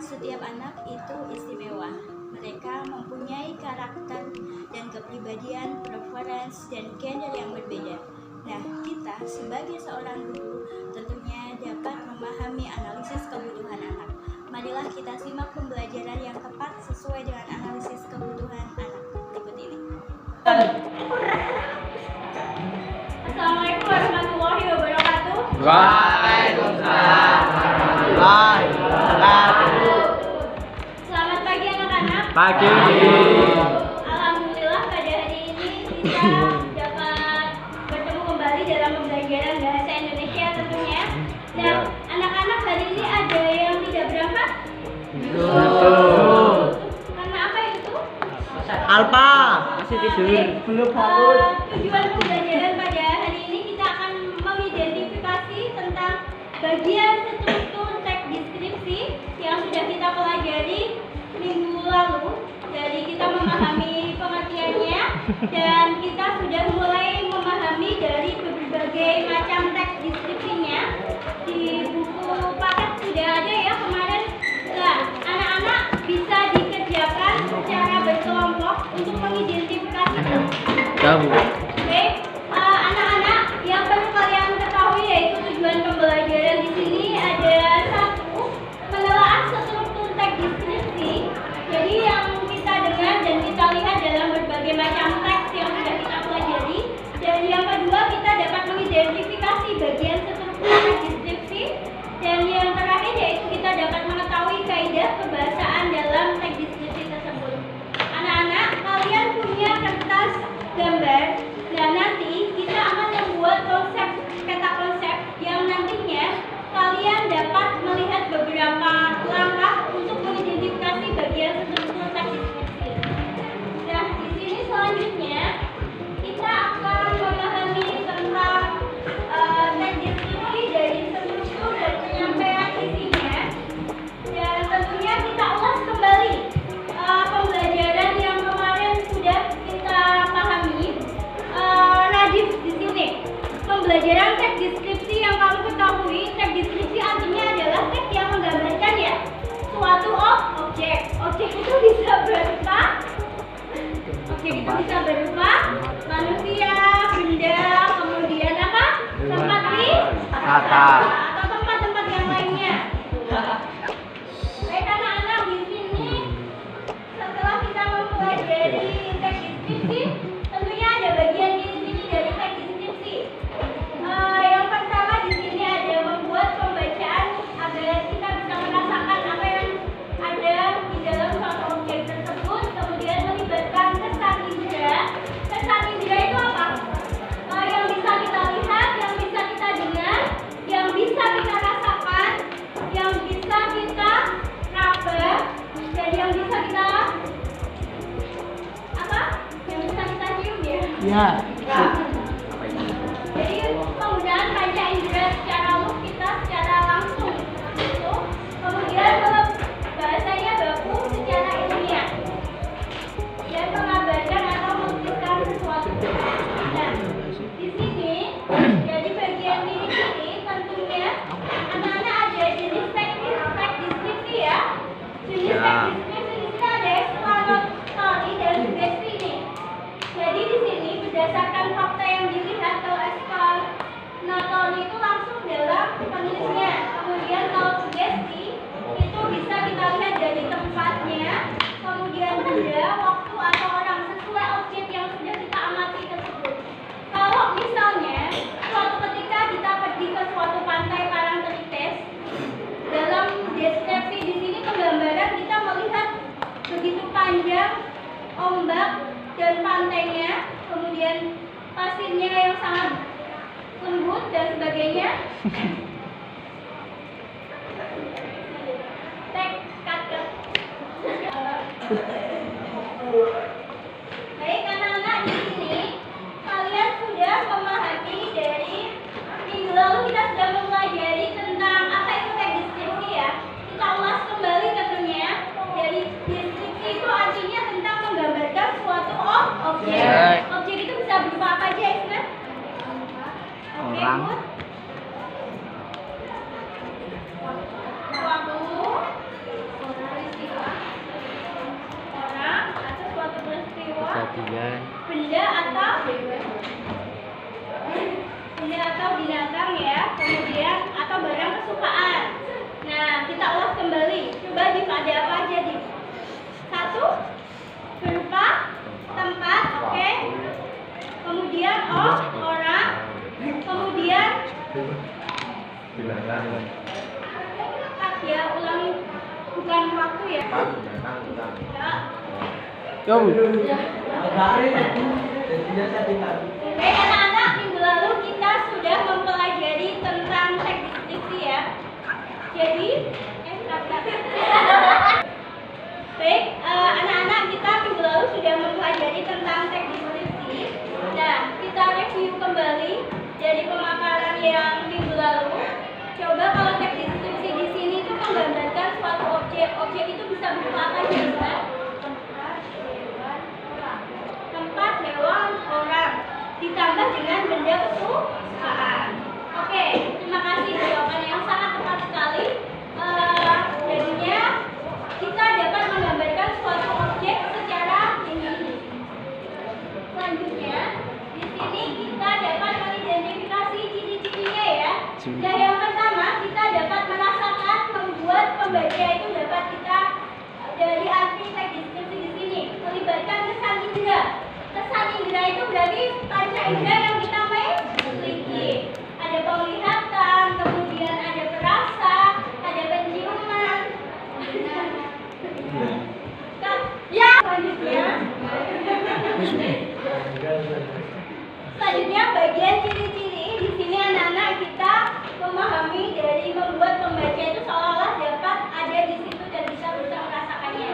setiap anak itu istimewa. Mereka mempunyai karakter dan kepribadian, preferensi, dan gender yang berbeda. Nah, kita sebagai seorang guru tentunya dapat memahami analisis kebutuhan anak. Marilah kita simak pembelajaran yang tepat sesuai dengan analisis kebutuhan anak berikut ini. Assalamualaikum warahmatullahi wabarakatuh. Waalaikumsalam warahmatullahi wabarakatuh. Selamat pagi anak-anak. Pagi. Alhamdulillah pada hari ini kita dapat bertemu kembali dalam pembelajaran bahasa Indonesia tentunya. Nah, anak-anak hari ini ada yang tidak berangkat? Karena apa itu? Alpa masih tidur. Belum bangun. Tujuan pembelajaran pada hari ini kita akan mengidentifikasi tentang bagian struktur teks deskripsi yang sudah kita pelajari minggu lalu. Jadi kita memahami pengertiannya dan kita sudah mulai memahami dari berbagai macam teks deskripsinya. Di buku paket sudah ada ya kemarin. Nah, anak-anak bisa dikerjakan secara berkelompok untuk mengidentifikasi. Oke, anak-anak yang perlu kalian ketahui yaitu tujuan pembelajaran di sini ada satu, menelaah struktur teks deskripsi. Jadi yang kita dengar dan kita lihat dalam berbagai macam teks yang sudah kita pelajari. Dan yang kedua, kita dapat mengidentifikasi bagian struktur teks deskripsi. Dan yang terakhir yaitu kita dapat mengetahui kaidah kebahasaan dalam teks deskripsi tersebut. Anak-anak, kalian punya kertas gambar. Nah, nanti kita akan membuat konsep, peta konsep yang nantinya kalian dapat melihat beberapa langkah untuk mengidentifikasi bagian struktur teks deskripsi. Nah, di sini selanjutnya kita akan memahami tentang teks deskripsi dari struktur dan penyampaian isinya. Dan tentunya kita ulas kembali pembelajaran yang kemarin sudah kita pahami. Nadif di sini. Pembelajaran teks deskripsi yang kamu ketahui, teks deskripsi artinya adalah teks yang menggambarkan ya suatu objek. Objek itu bisa berupa manusia, benda, kemudian apa? Tempat wisata atau tempat-tempat yang lainnya. Baik anak-anak, di sini setelah kita mempelajari teks deskripsi, tentunya ada bagian di sini dari teks deskripsi. Yang pertama di sini ada membuat pembacaan agar kita bisa merasakan apa yang ada di dalam suatu objek tersebut, kemudian melibatkan kesan indera. Kesan indera itu apa? Yang bisa kita lihat, yang bisa kita dengar, yang bisa kita rasakan, yang bisa kita raba, dan yang bisa kita apa? Yang bisa kita cium ya? Ya. Jadi penggunaan panca indera secara umum kita secara langsung itu, kemudian bahasanya baku secara ilmiah dan mengabarkan atau melukiskan sesuatu. Nah, di sini jadi bagian ini tentunya anak-anak ada jenis teks deskripsi ya. Jenis teks deskripsi di sini ada explanatory dan sugesti ini. Jadi di sini berdasarkan fakta yang dilihat, kalau explanatory itu langsung dalam penulisnya. Kemudian kalau sugesti itu bisa kita lihat dari tempatnya, kemudian benda, waktu atau orang sesuai objek yang sudah kita amati tersebut. Kalau misalnya suatu ketika kita pergi ke suatu pantai Parangtritis, dalam deskripsi di sini penggambaran kita melihat begitu panjang ombak dan pantainya, kemudian pasirnya yang sangat lembut dan sebagainya. Baik anak-anak, di sini kalian sudah memahami dari minggu lalu kita sudah mempelajari tentang apa itu teks deskripsi ya. Kita ulas kembali tentunya. Dari deskripsi itu artinya tentang menggambarkan suatu objek. Objek itu bisa berupa apa aja, Isna? Orang. Waktu, benda atau binatang ya, kemudian atau barang kesukaan. Nah, kita ulas kembali. Coba Div, ada apa aja Div? 1 berupa tempat, oke. Kemudian orang. Kemudian ya, ulangi, bukan waktu ya. Yo. Oke, anak-anak, minggu lalu kita sudah mempelajari tentang teks deskripsi ya. Jadi, baik, anak-anak, kita minggu lalu sudah mempelajari tentang teks deskripsi. Nah, kita review kembali dari pemaparan yang minggu lalu. Coba kalau teks deskripsi di sini itu menggambarkan suatu objek. Objek itu bisa berupa apa aja? Tempat, hewan, orang, ditambah dengan benda kesukaan. Oke, terima kasih, jawaban yang sangat tepat sekali. Jadinya kita dapat menggambarkan suatu objek secara ini. Selanjutnya, di sini kita dapat mengidentifikasi ciri-cirinya ya. Dan yang pertama, kita dapat merasakan membuat pembaca itu dapat kita dari arti teks deskripsi di sini melibatkan kesan indera. Kesan indera itu berarti panca indera yang kita miliki. Ada penglihatan, kemudian ada perasa, ada penciuman. Ya, selanjutnya bagian ciri-ciri. Di sini anak-anak kita memahami dari membuat pembaca itu seolah-olah dapat ada di situ dan bisa merasakannya.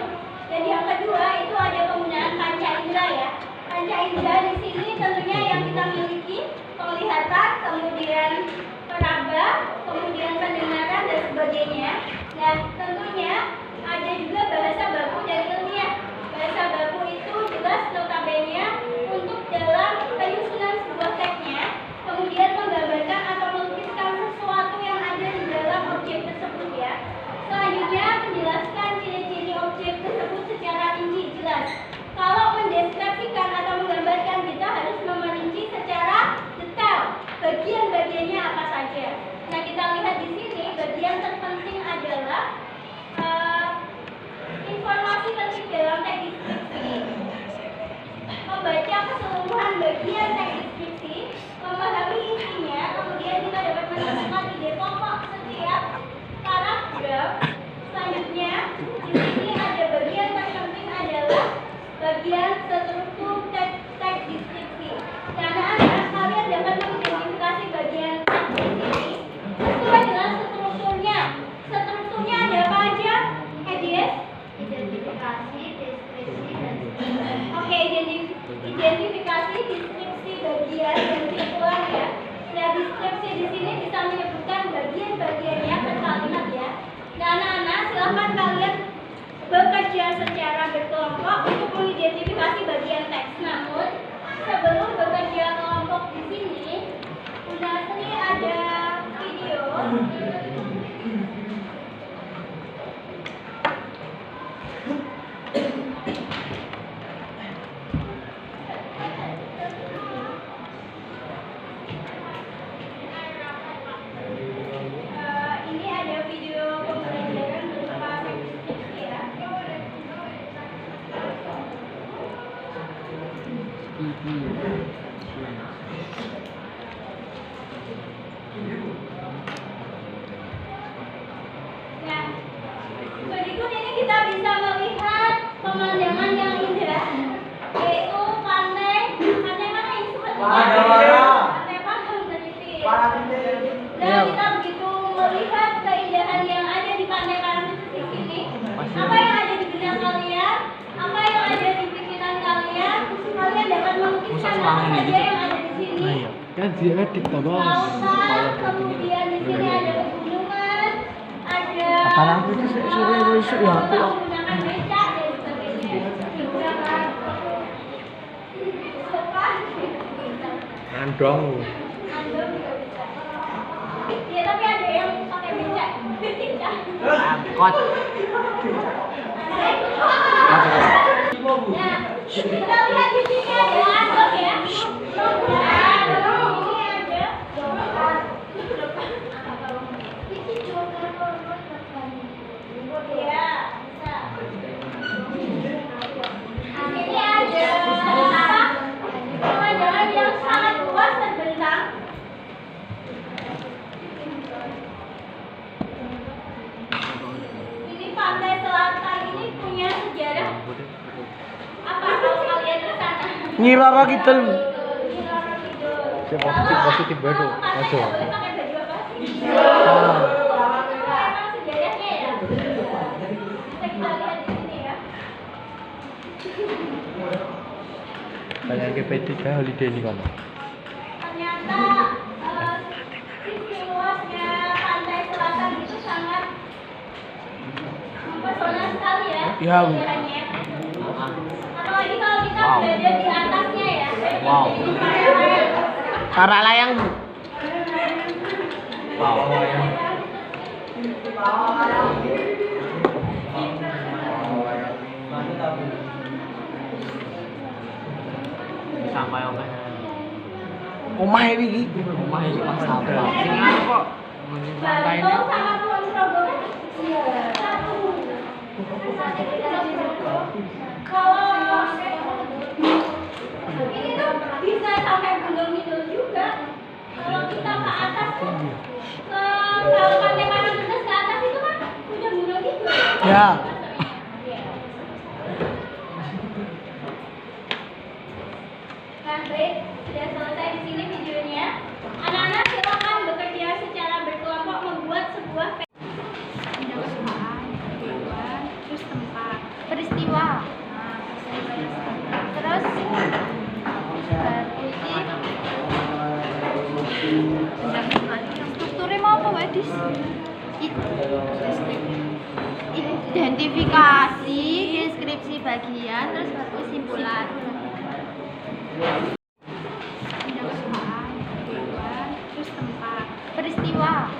Dan yang kedua itu ada penggunaan panca indera ya. Panca indera di sini tentunya yang kita miliki penglihatan, kemudian peraba, kemudian pendengaran dan sebagainya. Dan tentunya ada juga bahasa baku dan ilmiah. Bahasa baku itu jelas notabene untuk dalam penyusunan sebuah teksnya, kemudian menggambarkan atau melukiskan sesuatu yang ada di dalam objek tersebut ya. Selanjutnya menjelaskan ciri-ciri objek tersebut secara rinci jelas. Kalau mendeskripsikan atau menggambarkan kita harus merinci secara detail bagian-bagiannya apa saja. Nah, kita lihat di sini bagian terpenting adalah informasi penting dalam teks deskripsi. Membaca keseluruhan bagian teks deskripsi, memahami isinya, kemudian kita dapat menemukan ide pokok setiap paragraf. Selanjutnya, di sini ada bagian terpenting adalah bagian struktur teks deskripsi. Karena kalian dapat mengidentifikasi bagian teks ini sesuai dengan strukturnya. Strukturnya ada apa aja? Edies? Identifikasi, deskripsi, dan oke, identifikasi, deskripsi bagian dan kesimpulan ya. Nah, deskripsi di sini bisa menyebutkan bagian-bagiannya per kalimat ya. Nah, anak-anak, silahkan kalian bekerja secara berkelompok untuk mengidentifikasi bagian teks. Namun, sebelum bekerja kelompok di sini, Bunda Sri ada video. Ini ada video pembelajaran berupa teks deskripsi ya. Nah, berikut ini kita bisa melihat pemandangan yang indah, yaitu pantai mana ini sebetulnya? Pantai Padang Ternate. Dan kita begitu melihat keindahan yang ada di pantai Padang di sini. Apa yang ada di benak kalian? Apa yang ada di pikiran kalian? Kalian dapat melukiskan apa saja yang ada di sini. Kan dia edit toh, Bos. Lautan, kemudian di sini ada pegunungan, ada Apalagi itu sore isu ya. menggunakan becak dan sebagainya. Sofa, Andong. andong juga bisa. Ya, tapi ada yang pakai becak. Angkot. Nah, Kita lihat di sini ada anduk ya. Nah, ini ada. Iya, bisa. Ini ada apa? Pemandangan yang sangat luas dan bentang. Ini pantai selatan ini punya sejarah. Apa kalau kalian ke sana? Nyi Roro Kidul. Ini Roro Kidul. Positif baru. Kalau Aduh. pantai nggak boleh pakai baju apa sih? Ah. Emang sejarahnya ya. Bisa kita lihat di sini ya. Banyak GP3 holiday ini kan. Ternyata sisi luasnya pantai selatan itu sangat mempesona sekali ya. Ya. Sejarahnya. Apalagi kalau kita berada di atasnya ya. Wow. Para layang. Wow. Sampai omah iki. Omah iki pas sampai. Sing anu kok pantai ini. Bantul sama Kulon Progo kan? Satu. Kalau ini tuh bisa sampai Gunung Kidul juga. Kalau kita ke atas tuh, kalau pantai Parangtritis ke atas itu kan udah Gunung Kidul. Ya. Nah, baik, sudah selesai di sini videonya. Anak-anak silakan bekerja secara berkelompok membuat sebuah terus tempat peristiwa. Terus strukturnya mau apa, Wadis? Identifikasi, deskripsi bagian, terus baru kesimpulan. Terus tempat peristiwa.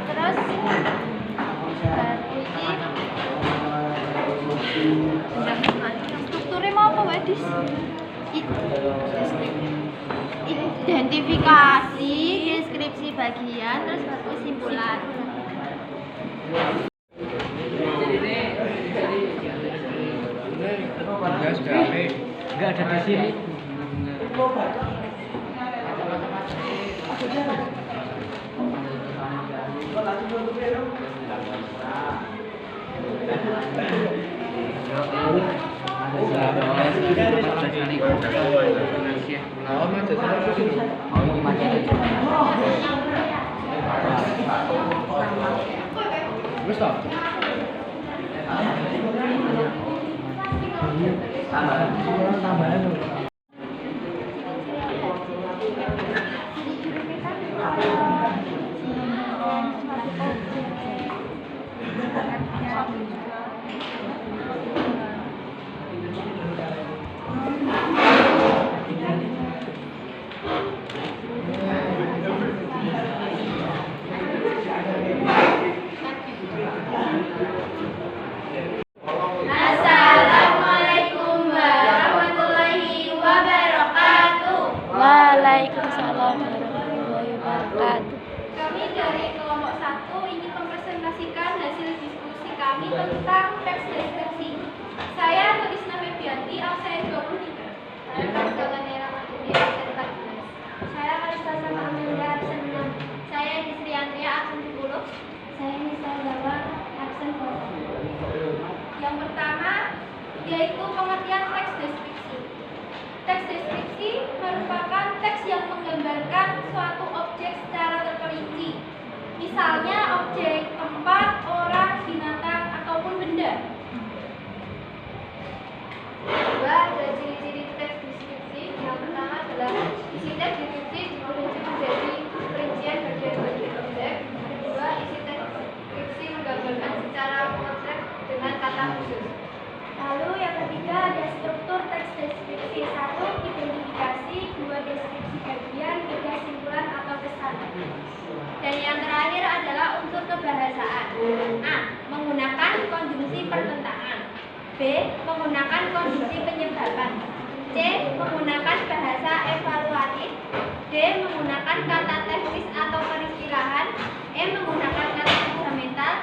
Terus strukturnya mau apa, Wadis? Identifikasi, deskripsi bagian, terus baru kesimpulan. Enggak ada di sini. Assalamualaikum warahmatullahi wabarakatuh. Waalaikumsalam warahmatullahi wabarakatuh. Kami dari kelompok 1 ingin mempresentasikan hasil diskusi kami tentang teks deskripsi. Saya Turisna Febianti, absen 23. Saya Pandangan Era Maturi, absen 14. Saya Kalista Sama Amelia, absen 6. Saya Indri Andrea, absen 10. Saya Nisa Dawa, absen 4. Yang pertama yaitu pengertian teks deskripsi. Teks deskripsi merupakan teks yang menggambarkan suatu objek secara terperinci. Misalnya objek tempat, orang, binatang, ataupun benda. Kedua, ada ciri-ciri teks deskripsi. Yang pertama adalah isi teks deskripsi dirinci menjadi perincian bagian-bagian objek. Kedua, isi teks deskripsi menggambarkan secara potret dengan kata khusus. Lalu yang ketiga ada struktur teks deskripsi. 1. Identifikasi. 2. Deskripsi bagian. 3. Simpulan atau kesan. Dan yang terakhir adalah unsur kebahasaan. A. Menggunakan konjungsi pertentangan. B. Menggunakan kondisi penyebaban. C. Menggunakan bahasa evaluatif. D. Menggunakan kata teknis atau peristilahan. E. Menggunakan kata fundamental.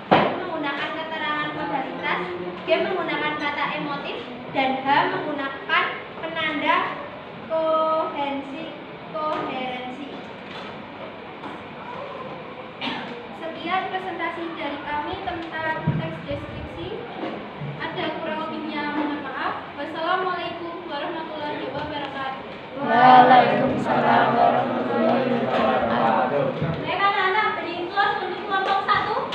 F. Menggunakan keterangan modalitas. G. Menggunakan kata emotif. Dan H. Menggunakan penanda koherensi. Sekian presentasi dari kami tentang teks deskripsi. Ada kurang lebihnya mohon maaf. Wassalamualaikum warahmatullahi wabarakatuh. Waalaikumsalam warahmatullahi wabarakatuh. Baik anak-anak, beri close untuk kelompok 1.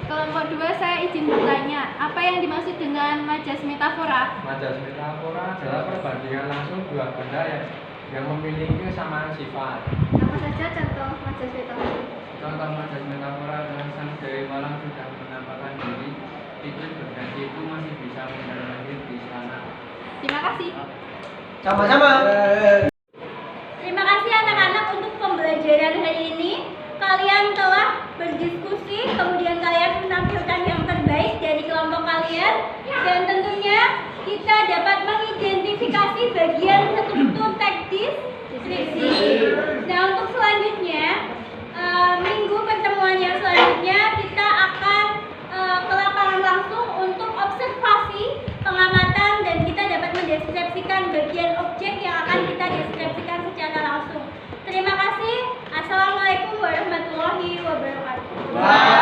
Kelompok 2 saya izin bertanya, apa yang dimaksud dengan majas metafora? Majas metafora adalah perbandingan langsung dua benda yang memiliki kesamaan sifat. Apa saja contoh majas metafora? Contoh majas metafora adalah sang Dewi Malang sudah menampakkan diri, itu berganti itu masih bisa mendalamkan di sana. Terima kasih. Sama-sama. Terima kasih anak-anak untuk pembelajaran hari ini. Kalian telah berdiskusi, kemudian kalian menampilkan yang terbaik dari kelompok kalian, dan tentunya kita dapat mengidentifikasi bagian struktur teks deskripsi. Nah, untuk selanjutnya, minggu pertemuan yang selanjutnya kita akan ke lapangan langsung untuk observasi, pengamatan, dan kita dapat mendeskripsikan bagian objek yang akan kita deskripsikan secara langsung. Terima kasih. Assalamualaikum warahmatullahi wabarakatuh.